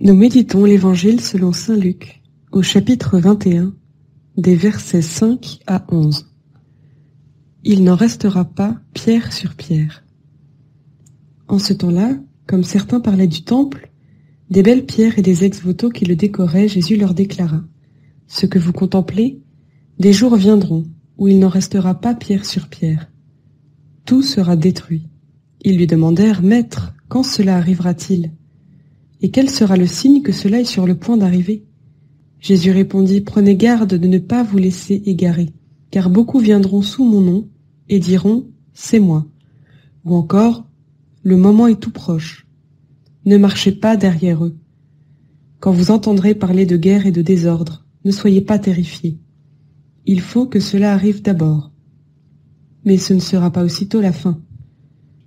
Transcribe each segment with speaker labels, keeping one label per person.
Speaker 1: Nous méditons l'Évangile selon saint Luc, au chapitre 21, des versets 5 à 11. Il n'en restera pas pierre sur pierre. En ce temps-là, comme certains parlaient du temple, des belles pierres et des ex-voto qui le décoraient, Jésus leur déclara : « Ce que vous contemplez, des jours viendront où il n'en restera pas pierre sur pierre. Tout sera détruit. » Ils lui demandèrent : « Maître, quand cela arrivera-t-il ? Et quel sera le signe que cela est sur le point d'arriver ?» Jésus répondit : « Prenez garde de ne pas vous laisser égarer, car beaucoup viendront sous mon nom et diront : c'est moi. Ou encore : le moment est tout proche. Ne marchez pas derrière eux. Quand vous entendrez parler de guerre et de désordre, ne soyez pas terrifiés. Il faut que cela arrive d'abord. Mais ce ne sera pas aussitôt la fin. »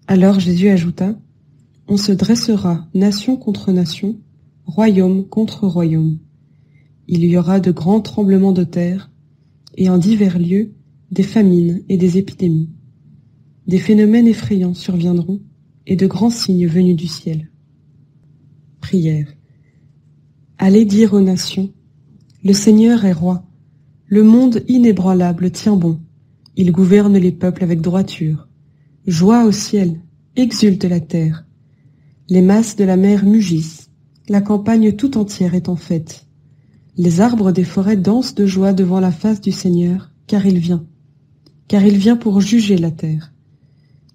Speaker 1: Alors Jésus ajouta : « On se dressera nation contre nation, royaume contre royaume. Il y aura de grands tremblements de terre, et en divers lieux, des famines et des épidémies. Des phénomènes effrayants surviendront, et de grands signes venus du ciel. » Prière. Allez dire aux nations : le Seigneur est roi. Le monde inébranlable tient bon. Il gouverne les peuples avec droiture. Joie au ciel, exulte la terre. Les masses de la mer mugissent. La campagne tout entière est en fête. Les arbres des forêts dansent de joie devant la face du Seigneur, car il vient. Car il vient pour juger la terre.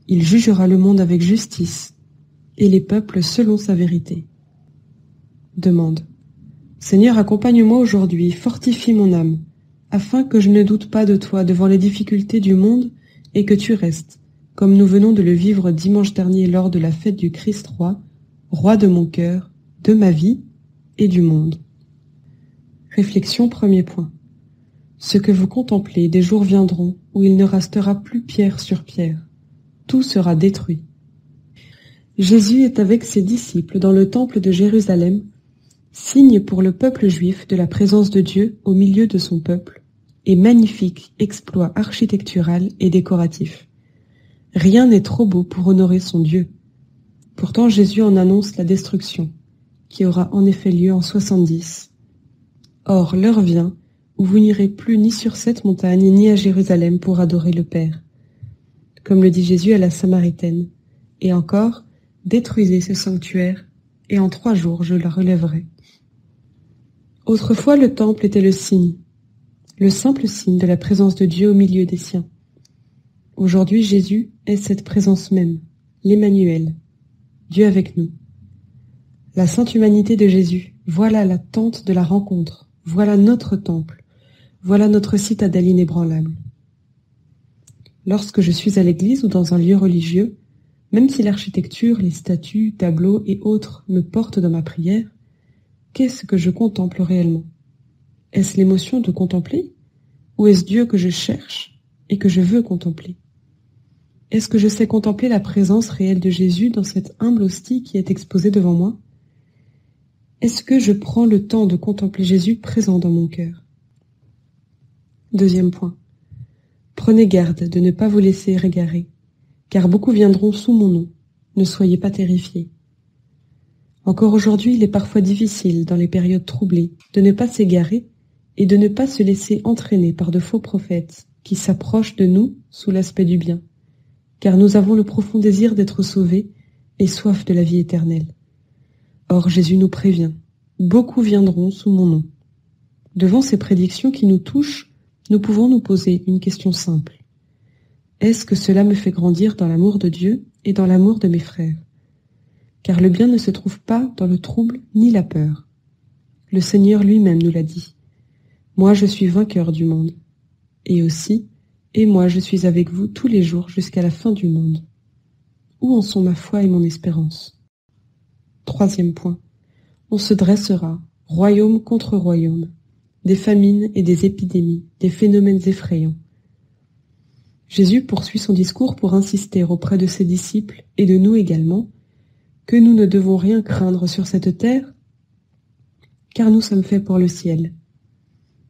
Speaker 1: Il jugera le monde avec justice, et les peuples selon sa vérité. Demande. Seigneur, accompagne-moi aujourd'hui, fortifie mon âme, afin que je ne doute pas de toi devant les difficultés du monde et que tu restes, comme nous venons de le vivre dimanche dernier lors de la fête du Christ roi, roi de mon cœur, de ma vie et du monde. Réflexion, premier point. Ce que vous contemplez, des jours viendront où il ne restera plus pierre sur pierre. Tout sera détruit. Jésus est avec ses disciples dans le temple de Jérusalem, signe pour le peuple juif de la présence de Dieu au milieu de son peuple, et magnifique exploit architectural et décoratif. Rien n'est trop beau pour honorer son Dieu. Pourtant Jésus en annonce la destruction, qui aura en effet lieu en 70. Or l'heure vient où vous n'irez plus ni sur cette montagne ni à Jérusalem pour adorer le Père. Comme le dit Jésus à la Samaritaine, et encore, détruisez ce sanctuaire, et en 3 jours je la relèverai. Autrefois le temple était le signe, le simple signe de la présence de Dieu au milieu des siens. Aujourd'hui Jésus est cette présence même, l'Emmanuel, Dieu avec nous. La sainte humanité de Jésus, voilà la tente de la rencontre, voilà notre temple, voilà notre citadelle inébranlable. Lorsque je suis à l'église ou dans un lieu religieux, même si l'architecture, les statues, tableaux et autres me portent dans ma prière, qu'est-ce que je contemple réellement ? Est-ce l'émotion de contempler ? Ou est-ce Dieu que je cherche et que je veux contempler ? Est-ce que je sais contempler la présence réelle de Jésus dans cette humble hostie qui est exposée devant moi ? Est-ce que je prends le temps de contempler Jésus présent dans mon cœur ? Deuxième point. Prenez garde de ne pas vous laisser égarer, car beaucoup viendront sous mon nom. Ne soyez pas terrifiés. Encore aujourd'hui, il est parfois difficile, dans les périodes troublées, de ne pas s'égarer et de ne pas se laisser entraîner par de faux prophètes qui s'approchent de nous sous l'aspect du bien, car nous avons le profond désir d'être sauvés et soif de la vie éternelle. Or Jésus nous prévient, beaucoup viendront sous mon nom. Devant ces prédictions qui nous touchent, nous pouvons nous poser une question simple. Est-ce que cela me fait grandir dans l'amour de Dieu et dans l'amour de mes frères ? Car le bien ne se trouve pas dans le trouble ni la peur. Le Seigneur lui-même nous l'a dit. Moi je suis vainqueur du monde. Et aussi, et moi je suis avec vous tous les jours jusqu'à la fin du monde. Où en sont ma foi et mon espérance ? Troisième point. On se dressera, royaume contre royaume, des famines et des épidémies, des phénomènes effrayants. Jésus poursuit son discours pour insister auprès de ses disciples et de nous également que nous ne devons rien craindre sur cette terre, car nous sommes faits pour le ciel.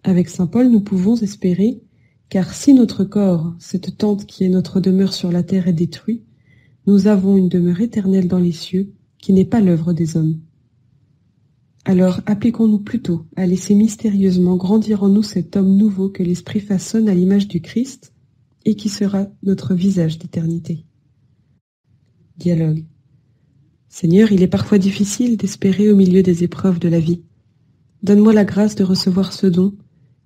Speaker 1: Avec saint Paul, nous pouvons espérer, car si notre corps, cette tente qui est notre demeure sur la terre, est détruit, nous avons une demeure éternelle dans les cieux, qui n'est pas l'œuvre des hommes. Alors appliquons-nous plutôt à laisser mystérieusement grandir en nous cet homme nouveau que l'Esprit façonne à l'image du Christ et qui sera notre visage d'éternité. Dialogue. Seigneur, il est parfois difficile d'espérer au milieu des épreuves de la vie. Donne-moi la grâce de recevoir ce don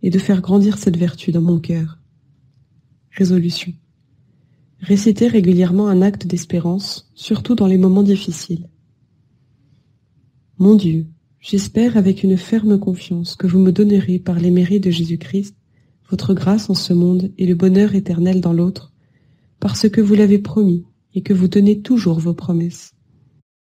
Speaker 1: et de faire grandir cette vertu dans mon cœur. Résolution. Réciter régulièrement un acte d'espérance, surtout dans les moments difficiles. Mon Dieu, j'espère avec une ferme confiance que vous me donnerez par les mérites de Jésus-Christ votre grâce en ce monde et le bonheur éternel dans l'autre, parce que vous l'avez promis et que vous tenez toujours vos promesses.